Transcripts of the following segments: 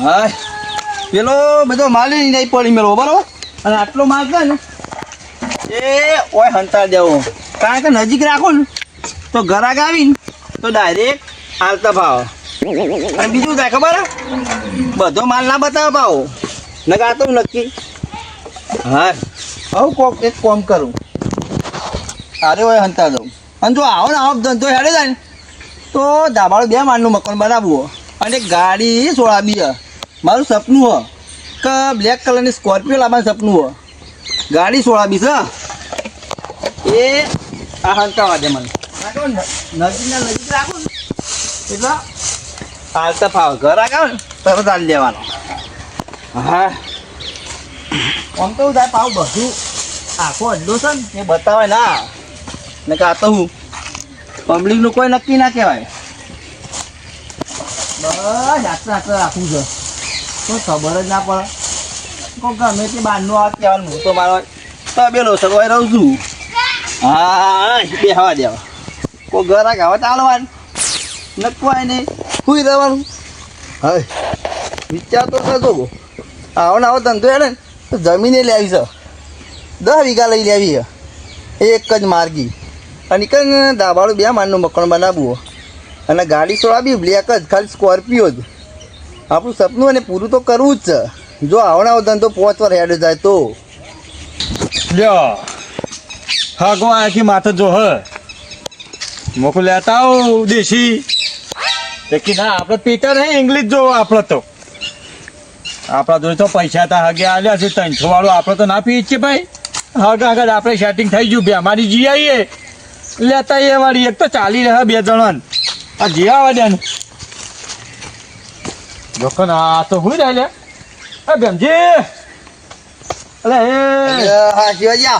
હા પેલો બધો માલ નહીં પડી મેળવો બરોબર અને આટલો માલ છે ને એ ઓય હંતા દેવો કારણ કે નજીક રાખો ને તો ઘરાક આવીને તો ડાયરેક્ટ હાલતા ભાવ અને બીજું થાય ખબર બધો માલ ના બતાવે ભાવ નગાતો નક્કી હા હું કોક એક કોમ કરું અરે ઓય હંતા દઉં અને જો આવો ને આવો ધંધો હેડે જાય ને તો ધાબાળું 2 માળનું મકાન બનાવવું અને ગાડી સોળાબી મારું સપનું હ કે બ્લેક કલરની સ્કોર્પિયો લાવવાનું સપનું હ ગાડી સોળાબી છે એ આ હંતાવા દે મને નજીકના નજીક રાખો ને એટલે હાલતા ફાવ ઘર આગાવ ને તરત હાલ લેવાનો હા આમ તો થાય પાવ બધું આખો અડ્ડો છે ને એ બતાવે ના ને કે આ તો હું પબ્લિકનું કોઈ નક્કી ના કહેવાય બસ આટલા રાખવું છે તો ખબર જ ના પડે કોઈ ગમે તે બહારનું આ કહેવાનું હું તો મારો તબેલો છે કોઈ રહું છું હા બે હવા દેવા કોઈ ઘરાક આવે ચાલવાનું નકવાય નહીં સુઈ રહેવાનું હા વિચાર તો કરજો આવો ને આવો ધંધો હેડે ને તો જમીને લેવી છે 10 વીઘા લઈ લેવી એક જ માર્ગી અને કઈ ધાબાળું 2 માળનું મકાન બનાવવું અને ગાડી સોળાબી બ્લેક જ ખાલી સ્કોર્પિયો જ આપણું સપનું અને પૂરું તો કરવું જ છે જો આવણાવો ધંધો 5 વાર હેડ જાય તો લ્યો હા ગો આખી માથે જો હ મોકું લેતા આવું દેશી કે ના આપણે પીટર હે ઇંગ્લિશ જોવો આપણે તો આપણા જોડે તો પૈસા તા હગે આલ્યા છે 300 વાળું આપણે તો ના પીએ છીએ ભાઈ હગા હગા આપણે સેટિંગ થઈ ગયું બે અમારી જી આવીએ લેતા એ વાળી એક તો ચાલી રહ્યા 2 જણ આ જી આવવા દે ને જોકન આ તો હું રહે લે એ બેમજી અલે એ હા શિવાજી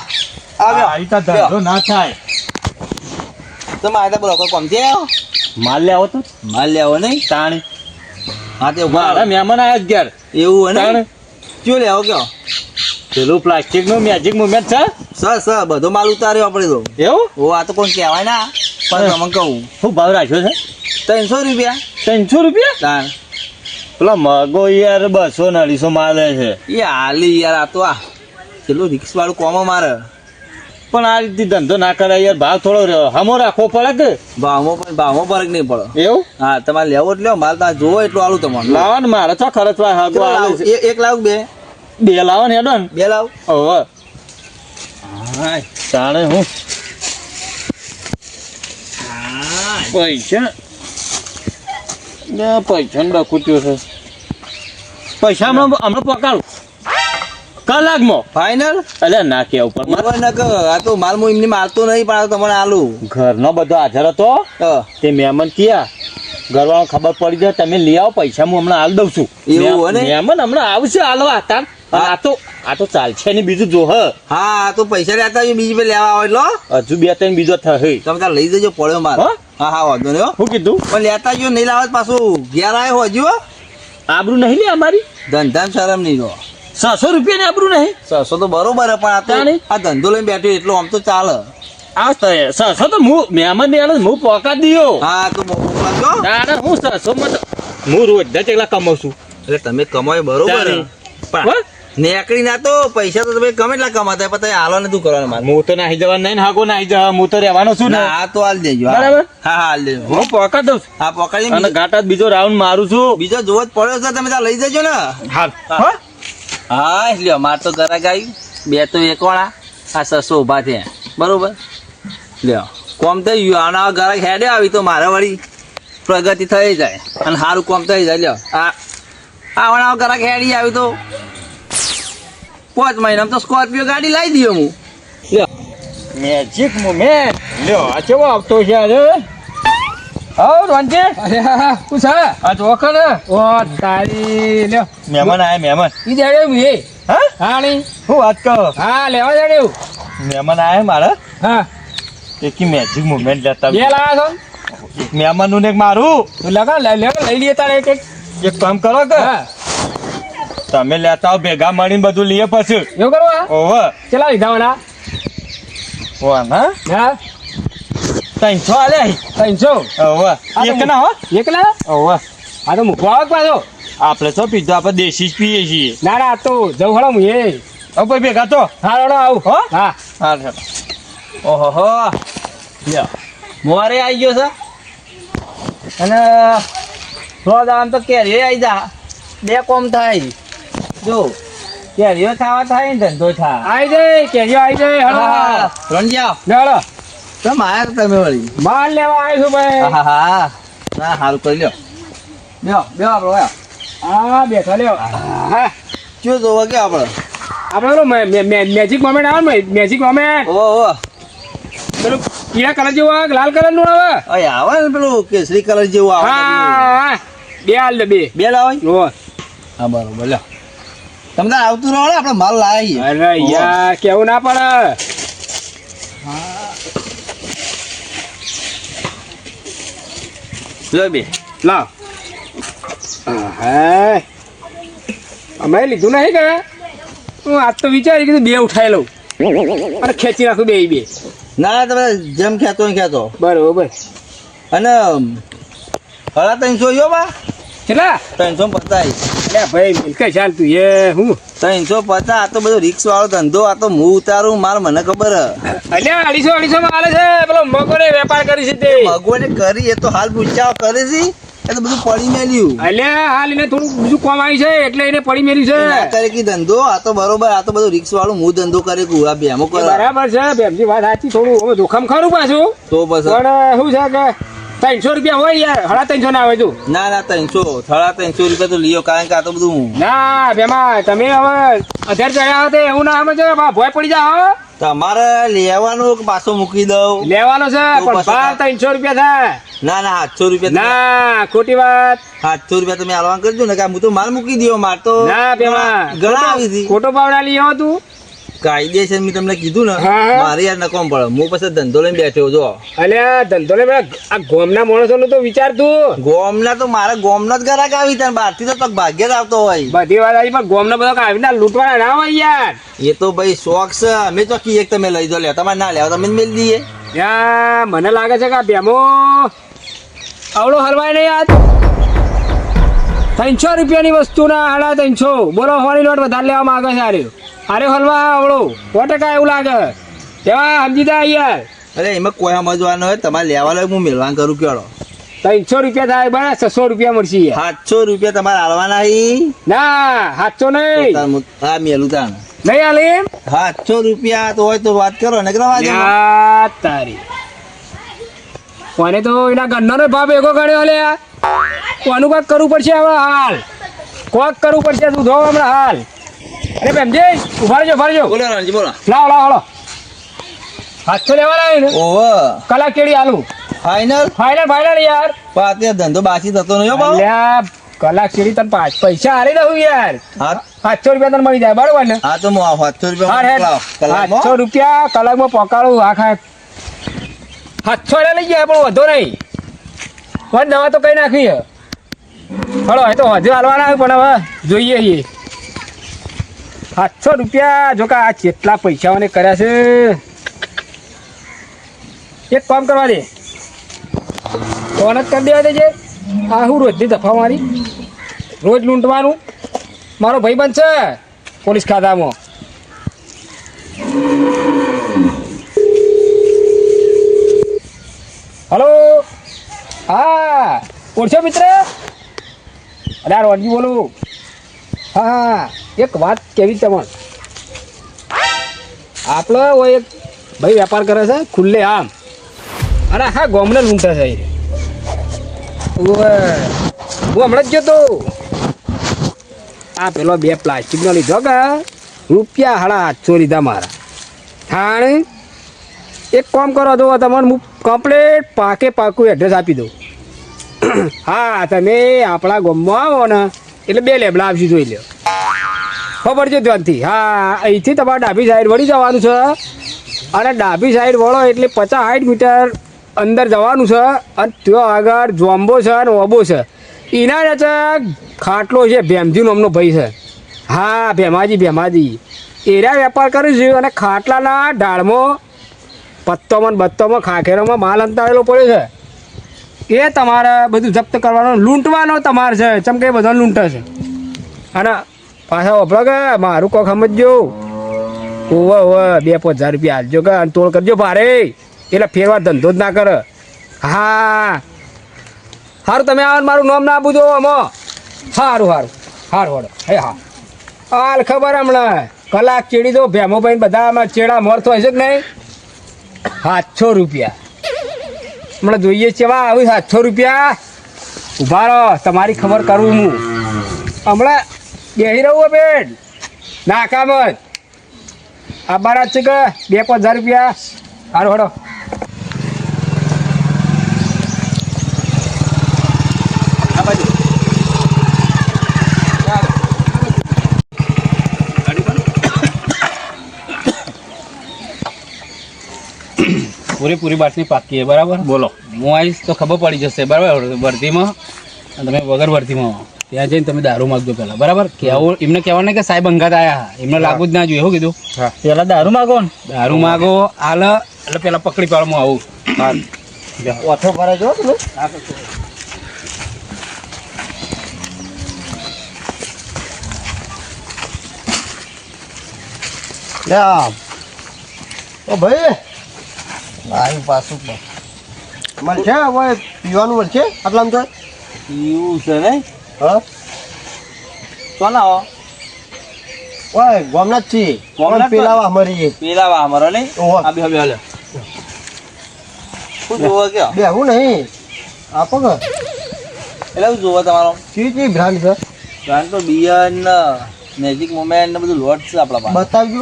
આવ્યો આ ઈતા ધંધો ના થાય તો મારે બોલો કોઈ કોમ છે માલ લેવો તો માલ લેવો નહીં તાણી હા તે મારા મહેમાન આવ્યા ઘેર એવું ને તાણે કયો લેવો કયો પેલું પ્લાસ્ટિક નું મેજિક મુવમેન્ટ છે સર બધો માલ ઉતાર્યો આપણે તો એવું ઓ આ તો કોઈ કહેવાય ના પણ તમને કહું શું ભાવ રાખ્યો છે 300 રૂપિયા 300 રૂપિયા તાણ પેલા મગો યાર 200-250 માલે છે એ હાલી યાર આ તો આ પેલું રિક્સ વાળું કોમો મારે પણ આ રીતે ધંધો ના કરે યાર ભાવ થોડો રહ્યો હમો રાખવો પડે કે ભાવમાં ફરક નહીં પડે એવું હા તમારે લેવો એટલે લ્યો માલ તમે જોવો એટલું આલું તમારે લાવો ને મારે તો ખર્ચવા હગો આલે છે 1 લાખ 2 લાવો ને હેડો ને 2 લાવ ઓહો હા તાણે હું પૈસા ને પૈસા ને ડકુટ્યો છે પૈસા હમણાં પકાડું કલાકમાં ફાઈનલ એટલે ના કે ઉપર આ તો માલ હું એમને મારતો નહીં પણ તમને આલું ઘરનો બધો હાજર હતો તે મહેમાન ક્યાં ઘરવાળો ખબર પડી જાય તમે લઈ આવો પૈસા હું હમણાં હાલ દઉં છું એવું ને મહેમાન હમણાં આવશે હાલવા તાર આ તો ચાલશે ને બીજું જો હા તો પૈસા લેતા બીજી પે લેવા આવે એટલે હજુ 2-3 બીજો થશે તમે તાર લઈ જજો પડ્યો માર હા વાંધો નહીં શું કીધું પણ લેતા જો નહીં લાવે પાછું ઘેર આવ્યો હજુ આબરૂ નહીં લે અમારી ધંધા શરમ નહીં જો 600 રૂપિયા ને આબરૂ નહીં 600 તો બરોબર હે પણ આ ધંધો લઈને બેઠો એટલો આમ તો ચાલે આ 600 તો હું મહેમાન ને હું પોકા દીયો હા તો મોકલાજો તારે હું 600 માં હું રોજ 10 ટકા કમાઉં છું એટલે તમે કમાય બરોબર પણ નેકડી ના તો પૈસા તો તમે ગમે એટલા કમાતા પણ તમે હાલો ને તું કરવાનું મારે હું તો નાહી જવા નહીં હાગો નાહી જવા હું તો રહેવાનો છું ને હા તો હાલ દેજો બરાબર હા હાલ દેજો હું પોકા દઉં હા પકડી અને ગાંઠા બીજો રાઉન્ડ મારું છું બીજો જોવો જ પડ્યો છે તમે ત્યાં લઈ જજો ને હાલ હા લ્યો માર તો ઘરાક આવ્યું 2 તો એકવાળા આ 600 ઉભા થયા બરોબર લ્યો કોમ થઈ ગયું આના ઘરાક હેડે આવી તો મારે વળી પ્રગતિ થઈ જાય અને સારું કોમ થઈ જાય લ્યો આવણા ઘરાક હેડી આવી તો 5 મહિનામાં તો સ્કોર્પિયો ગાડી લાવી દઈએ હું લ્યો મેજિક મુવમેન્ટ લ્યો આ કેવો આવતો છે આજે હા રોનજી અરે હા પૂછા આ જોખર ઓ તારી લ્યો મહેમાન આયા મહેમાન ઈ દેડ્યો મે હા હાણી હું વાત કરો હા લેવા દેડ્યો મહેમાન આયા મારા હા એકી મેજિક મુવમેન્ટ લેતા બે લાયા છો એક મહેમાન નું ને એક મારું તું લગા લઈ લઈએ તારે એક એક કામ કરો કે હા તમે લેતા આવો ભેગા મળીને બધું લઈએ પછી એવું કરવા ઓહો ચલા લીધા વાળા વાહ હા 300 આલે 300 ઓહો એક ના હો એકલા ઓહો આ તો મૂકવા આવે પાછો આપણે તો પીધો આપણે દેશી જ પીએ છીએ. ના ના આ તો જવું હળો હું એ હવે ભાઈ ભેગા તો હા રડો આવું હો હા હા ચાલો. ઓહો હો લ્યો મોરે આવી ગયો છે અને થોડા દામ તો કેરીઓ આવી જા બે કોમ થાય જો કેરીઓ ખાવા થાય ને ધંધો થાય. આવી જાય કેજો આવી જાય હળો હા રણજી આવો ને હળો તમે આયા તો તમે વળી. માલ લેવા આવ્યો છું ભાઈ હા હા ના સારું કરી લ્યો લ્યો આપણો હોય હા બેઠો લ્યો હા શું જોવા કે આપણે આપણે પેલું મેજિક મોમેન્ટ આવે ને મેજિક મોમેન્ટ ઓહો પેલું પીળા કલર જેવું આવે કે લાલ કલર નું આવે અહીં આવે ને પેલું કેસરી કલર જેવું આવે હા બે હાલ દે બે બે લાવો ઓ હા બરોબર લ્યો તમે તાર આવતું રહો ને આપણે માલ લાવીએ. અરે યાર કેવું ના પડે લો બે લાવ હા અમે લીધું નહીં કે હું આજ તો વિચારી કીધું બે ઉઠાઈ લઉં અને ખેંચી નાખું બે બે ના ના તમે જેમ ખેતો એમ ખેતો બરોબર અને હળા 300 જો બા કેટલા 350 અરે ભાઈ મિલકે ચાલ તું એ હું 350 આ તો બધો રિક્સ વાળો ધંધો આ તો હું ઉતારું માર મને ખબર અલ્યા 250 માં આલે છે પેલો મગોને વેપાર કરી છે તે ભગવાને કરી એ તો હાલ પૂછ્યા કરે છે એ તો બધું પડી મેલ્યું અલ્યા હાલ એને થોડું બીજું કામ આવી છે એટલે એને પડી મેલ્યું ના છે કરે કે ધંધો આ તો બરોબર આ તો બધું રિક્સ વાળું હું ધંધો કરે કુ આ બેમો એ કરે બરાબર છે બેમજી વાત સાચી થોડું હવે જોખમ ખરું પાછું તો પછી પણ શું છે કે 300 રૂપિયા હોય યાર 350 ના આવે તું ના ના 300 સાડા 300 રૂપિયા તો લ્યો કારણ કે આ તો બધું ના બેમાં તમે હવે 1000 ચડ્યા હતા એવું ના સમજો ભોય પડી જાઓ તમારે લેવાનું કે પાછો મૂકી દઉં લેવાનો છે તો પણ પછી ભાવ 300 રૂપિયા થાય ના ના 700 રૂપિયા ના ખોટી વાત 700 રૂપિયા તમે આલવાન કરજો ને કે હું તો માલ મૂકી દયો માર તો ના બેમાં ઘણા આવી હતી ખોટો ભાવ ના લઈ આવો તું કાયદેસર મેં તમને કીધું ને હા, હા. મારે યાર નકોમ પડે હું પછી ધંધો લઈને બેઠો જો અલ્યા ધંધો ને આ ગોમના માણસોનું તો વિચાર તું ગોમના તો મારા ગોમના જ ગ્રાહક આવી ત્યાં બહારથી તો ભાગ્ય જ આવતો હોય બધી વાત આવી પણ ગોમના બધા આવી ના લૂંટવાના ના હોય યાર એ તો ભાઈ શોખ છે અમે તો કી એક તમે લઈ દો લે તમારે ના લેવા તમે મેલ દઈએ યા મને લાગે છે કે આ બેમો આવડો હલવાય નહીં આજ 300 રૂપિયાની વસ્તુ ના 350 બોલો હોવાની નોટ વધારે લેવા માંગે છે અરે હલવા આવડો 100% એવું લાગે એવા સમજી જા યાર અરે એમાં કોઈ સમજવાનું હોય તમારે લેવા લો હું મેલવાન કરું કેળો 300 રૂપિયા થાય બરાબર 600 રૂપિયા મળશે યાર 700 રૂપિયા તમારે આલવાના ઈ ના 700 નહીં હા મેલું તાણ નહીં આલી 700 રૂપિયા તો હોય તો વાત કરો ને કરવા દે યા તારી કોને તો એના ગન્નાનો ભાવ એકો ગણ્યો લે કોનું કાંઈક કરવું પડશે હવે હાલ કોક કરવું પડશે તું જો હમણાં હાલ અરે બેમજી ઉભા રહેજો બોલો રણજી બોલો લાવો 700 લેવાના હોય ને ઓહો કલાક કેડી આલું ફાઈનલ ફાઇનલ યાર પણ અત્યારે ધંધો બાસી થતો નહીં હો બાબુ અલ્યા કલાક કેડી તને પૈસા હારી દઉં યાર હા 700 રૂપિયા તને મળી જાય બરોબર ને હા તો હું 700 રૂપિયા હા હેડ કલાકમાં 700 રૂપિયા કલાકમાં પકાડું આખા 700 લઈ જાય પણ વધો નહીં પણ દવા તો કઈ નાખી હળો એ તો હજુ હાલવાના હોય પણ હવે જોઈએ છીએ 700 રૂપિયા જો કે આ કેટલા પૈસાઓને કર્યા છે એક કામ કરવા દે ફોન જ કરી દેવા દેજે આ હું રોજની દફા મારી રોજ લૂંટવાનું મારો ભાઈ બનશે પોલીસ ખાતામાં હલો હા ઓળશો મિત્ર અરે રોનજી બોલું હા એક વાત કેવી તમને આપણો એક ભાઈ વેપાર કરે છે ખુલ્લે આમ અને હા ગોમને લૂંટે છે હું હમણાં જ ગયો તો આ પેલો 2 પ્લાસ્ટિકનો લીધો કે રૂપિયા 750 લીધા મારા થાણે એક કામ કરો તો તમને હું કમ્પ્લેટ પાકું એડ્રેસ આપી દઉં હા તમે આપણા ગામમાં આવો ને એટલે 2 લેબડા આપશું જોઈ લો ખબર છે ત્યાંથી હા અહીંથી તમારે ડાબી સાઈડ વળી જવાનું છે અને ડાબી સાઈડ વળો એટલે 50-60 મીટર અંદર જવાનું છે અને ત્યાં આગળ જોમ્બો છે અને ઓબો છે એના જ ખાટલો છે ભેમજી નામનો ભાઈ છે હા ભેમાજી એરા વેપાર કર્યું છે અને ખાટલાના ઢાળમાં પત્તોમાં બત્તોમાં ખાખેરોમાં માલ અંતાળેલો પડ્યો છે એ તમારે બધું જપ્ત કરવાનું, લૂંટવાનો તમારે છે. ચમ કે બધા લૂંટે છે. અને પાછા વપરો કે મારું કોક સમજજો. ઓવે ઓવે 2,000 રૂપિયા હાલજો કે અને તોડ કરજો ભારે, એટલે ફેરવા ધંધો જ ના કરે. હા સારું, તમે આવો ને મારું નામ ના આપું આમાં. સારું સારું સારું હોડો. હે હા હાલ ખબર હમણાં કલાક ચેડી દો ભેમો ભાઈ બધા આમાં ચેડા મોરતો હોય છે કે નહીં. 700 રૂપિયા હમણાં જોઈએ કેવા આવી. 700 રૂપિયા ઉભા રહો, તમારી ખબર કરું હું. હમણાં બેસી રહું બેન નાકામ જ. આ બારા છે કે 2,000 રૂપિયા. સારું હડો. પૂરી બાટલી પાકી છે બરાબર. બોલો. હું આવીશ તો ખબર પડી જશે બરાબર. વર્ધીમાં અને તમે વગર વર્ધીમાં ત્યાં જઈને તમે દારૂ માગજો પહેલાં બરાબર. કેવું એમને કહેવાનું નહીં કે સાહેબ અંગાત આવ્યા, એમને લાગવું જ ના જોઈએ. શું કીધું? પેલા દારૂ માગો ને. દારૂ માગો હાલ એટલે પેલા પકડી પાડો હું આવું. ઓછો ભરાય જો તમે. લે ઓ ભાઈ આવી પાછું મળશે હવે પીવાનું મળશે આટલામાં તો એવું છે ને. હા કોના હો? ઓય ગોમના જ છીએ. ગોમના જ પેલાવા અમારી પેલા અમારો નહીં. ઓહો. આ બે હાલે શું જોવો કયો? બેહું નહીં આપો કે એટલે શું જોવો તમારો? ચી બ્રાન્ડ છે કારણ તો બિયર ને મેજિક મોમેન્ટ ને બધું લોટ છે આપણા પાસે. બતાવજો.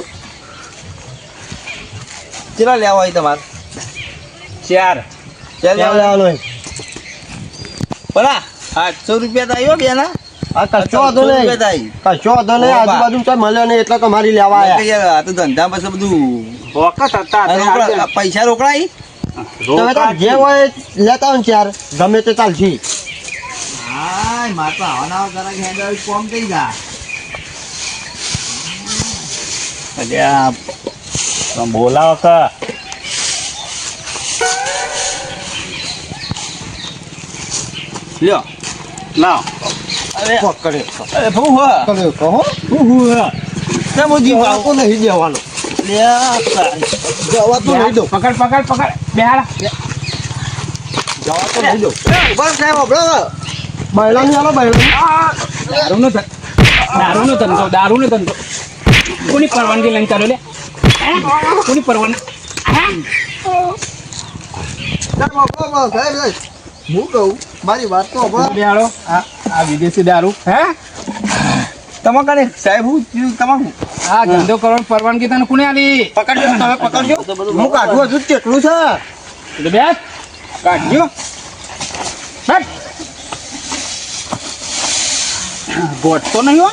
ચેલા લેવા હોય તમારે? 4 ચાલ લેવાનો બરા 800 રૂપિયા તો આવ્યો બેના. આ કશો વાંધો નહીં, કશો વાંધો નહીં. આજુબાજુ તો મળ્યો નહીં એટલે તમારી લેવા આવ્યા. આ તો ધંધા પાસે બધું વખત હતા પૈસા રોકડાય. તમે તો જે હોય લેતા હોય ને ચાર ગમે તે ચાલશે. હાય માર તો આવા જરા હેન્ડલ કોમ થઈ જા. અલ્યા તમે બોલાવો કે લ્યો લાવ. અરે પકડે અરે બહુ હ પકડે કહો કેમ ઉજી જવા તો નહીં દેવાનો. લ્યા જવા તો નહીં દો. પકડ પકડ પકડ બેહાડા. જવા તો નહીં દો. બસ સાહેબ આપણો બૈલાની આલો બૈલાની. દારૂનો ધંધો કોની પરવાનગી લઈને ચાલો લે? કોની પરવાનગી? સાહેબ આપણો સાહેબ હું કહું મારી વાત તો આપણો. બેહાડો. આ વિદેશી દારૂ હે તમારે કાને સાહેબ હું તમારું આ ધંધો કરવાની પરવાનગી તને કોને આલી? પકડજો તમે પકડજો. હું કાઢું હજુ કેટલું છે. એટલે બેસ કાઢજો. બેસ. ગોઠતો નહીં હો,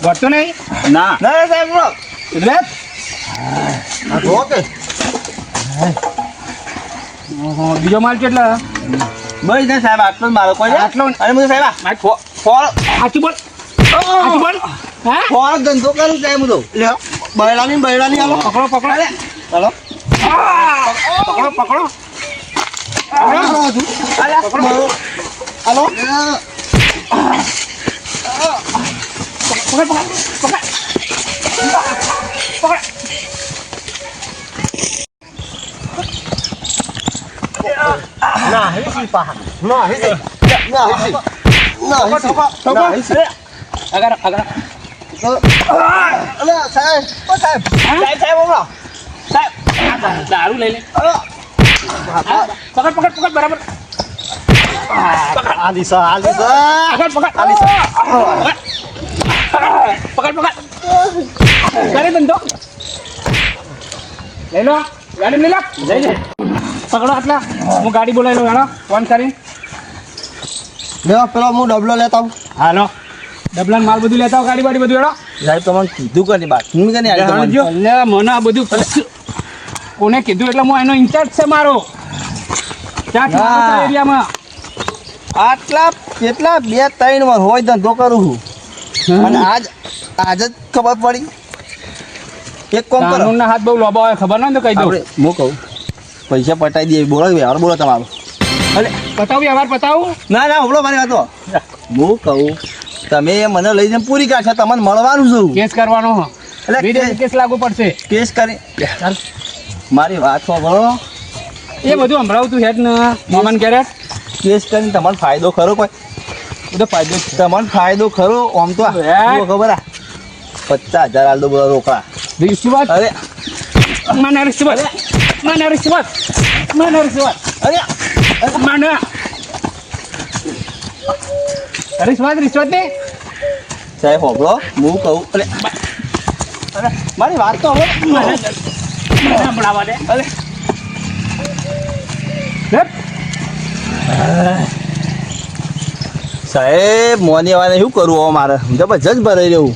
ગોઠતો નહીં. ના ના સાહેબ બોલો. એટલે બેસ. આ જો કે ઓહો, બીજો માલ કેટલા? બસ ને સાહેબ આટલો જ મારો કોઈ આટલો? અને મને સાહેબ મારે સાચું બોલ, સાચું બોલ. હા ફોન ધંધો કરું સાહેબ હું તો લ્યો બૈલાની આલો. પકડો પકડો ચાલો પકડો પકડો. હાલો ના હે પાહા ના હે ના હે ના હે આગળ આગળ. અલે સાહેબ ઓ સાહેબ સાહેબ બોલો સાહેબ દારૂ લઈ લે. પકડ પકડ પકડ બરાબર. આલીસા પકડ પકડ પકડ પકડ. કરે ધંધો લઈ લો, ગાડી લઈ લો. પકડો આટલા, હું ગાડી બોલાવી લઉં. હેલો ફોન કરીને. લ્યો પેલો હું ડબલો લેતા આવું. હાલો ડબલાન માલ બધું લેતા આવો, ગાડી બાડી બધું. હેલો સાહેબ તમને કીધું કરી બાત હું કે નહીં એટલે મને આ બધું કોને કીધું એટલે હું એનો ઇન્ચાર્જ છે મારો. ક્યાં એરિયામાં આટલા કેટલા 2-3 વાર હોય ધંધો કરું છું અને આજ જ ખબર પડી. એક કામ કરો કાનૂનના હાથ બહુ લોબા હોય, ખબર ના તો કહી દઉં. આપણે હું કહું પૈસા પટાઈ દઈએ. બોલો વ્યવહાર બોલો તમારો. અરે પતાવું વ્યવહાર પતાવું ના ના હોબળો મારી વાતો હું કહું તમે મને લઈ જઈને પૂરી કાઢશો તમને મળવાનું છું કેસ કરવાનો એટલે વિદેશ કેસ લાગુ પડશે કેસ કરી મારી વાત સાંભળો એ બધું સંભળાવું તું હેડ ને મોમન કેરેટ કેસ કરીને તમારો ફાયદો ખરો કોઈ બધો ફાયદો છે. તમારો ફાયદો ખરો આમ તો જુઓ ખબર આ 50,000 આલ દો બધા રોકડા રિશ્વત અરે મને રિશ્વત મને રિશ્વત મને રિશ્વત અરે મને રિશ્વત ને સાહેબ હોબળો હું કહું અરે મારી વાત તો હવે મને સંભળાવા દે અરે હેપ. સાહેબ મોની વાળા શું કરવું હવે મારે જબરજસ્ત ભરાઈ રહ્યું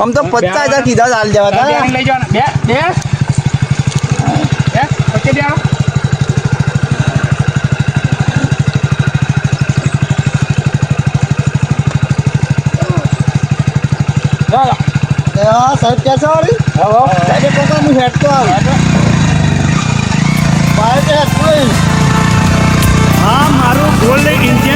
આમ તો 50,000 કીધા હાલ દેવા બે હતા લઈ જવાના બે બે વચ્ચે બે આવો. ચાલો. સાહેબ ક્યાં છે વાળી સાહેબ પકડ હું હેડ તો આવું આ મારું ગોલ્ડ ઇન્જિન